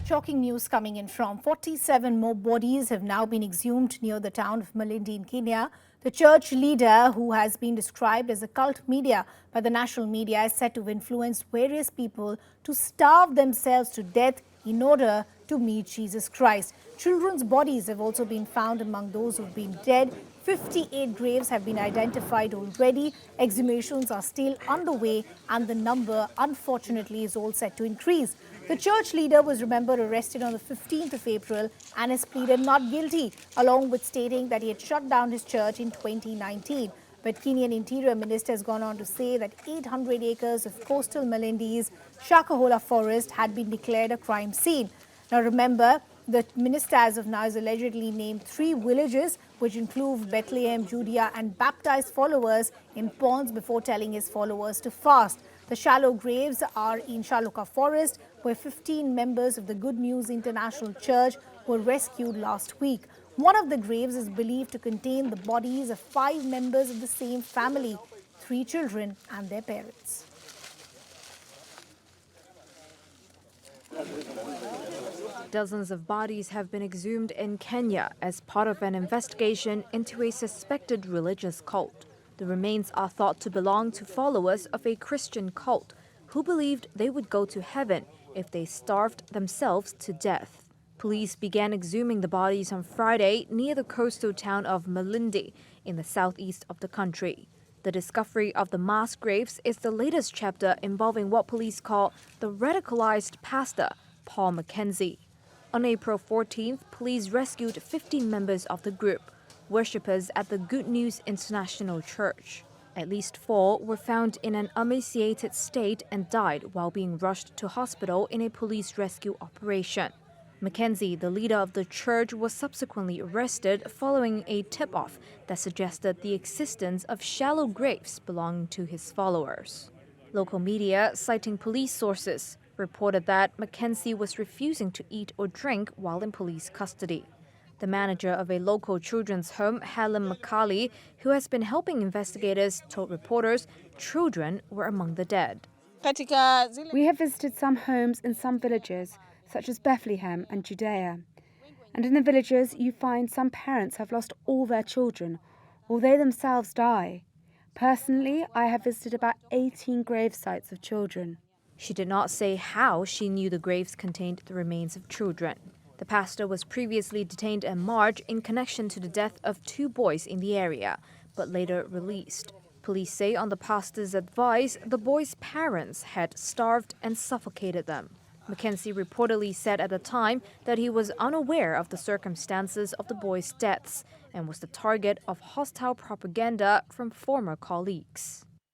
Shocking news coming in from 47 more bodies have now been exhumed near the town of Malindi in Kenya. The church leader, who has been described as a cult media by the national media, is said to have influenced various people to starve themselves to death in order to meet Jesus Christ. Children's bodies have also been found among those who have been dead. 58 graves have been identified already. Exhumations are still underway and the number, unfortunately, is all set to increase. The church leader was, remember, arrested on the 15th of April and has pleaded not guilty, along with stating that he had shut down his church in 2019. But Kenyan Interior Minister has gone on to say that 800 acres of coastal Malindi's Shakahola forest had been declared a crime scene. Now remember, the minister as of now has allegedly named 3 villages, which include Bethlehem, Judea and baptized followers in ponds before telling his followers to fast. The shallow graves are in Shakahola Forest, where 15 members of the Good News International Church were rescued last week. One of the graves is believed to contain the bodies of 5 members of the same family, 3 children and their parents. Dozens of bodies have been exhumed in Kenya as part of an investigation into a suspected religious cult. The remains are thought to belong to followers of a Christian cult who believed they would go to heaven if they starved themselves to death. Police began exhuming the bodies on Friday near the coastal town of Malindi in the southeast of the country. The discovery of the mass graves is the latest chapter involving what police call the radicalized pastor, Paul Mackenzie. On April 14th, police rescued 15 members of the group, worshippers at the Good News International Church. At least 4 were found in an emaciated state and died while being rushed to hospital in a police rescue operation. Mackenzie, the leader of the church, was subsequently arrested following a tip-off that suggested the existence of shallow graves belonging to his followers. Local media, citing police sources, reported that Mackenzie was refusing to eat or drink while in police custody. The manager of a local children's home, Helen McCauley, who has been helping investigators, told reporters children were among the dead. We have visited some homes in some villages, such as Bethlehem and Judea. And in the villages, you find some parents have lost all their children, or they themselves die. Personally, I have visited about 18 grave sites of children. She did not say how she knew the graves contained the remains of children. The pastor was previously detained in March in connection to the death of 2 boys in the area, but later released. Police say on the pastor's advice, the boys' parents had starved and suffocated them. Mackenzie reportedly said at the time that he was unaware of the circumstances of the boys' deaths and was the target of hostile propaganda from former colleagues.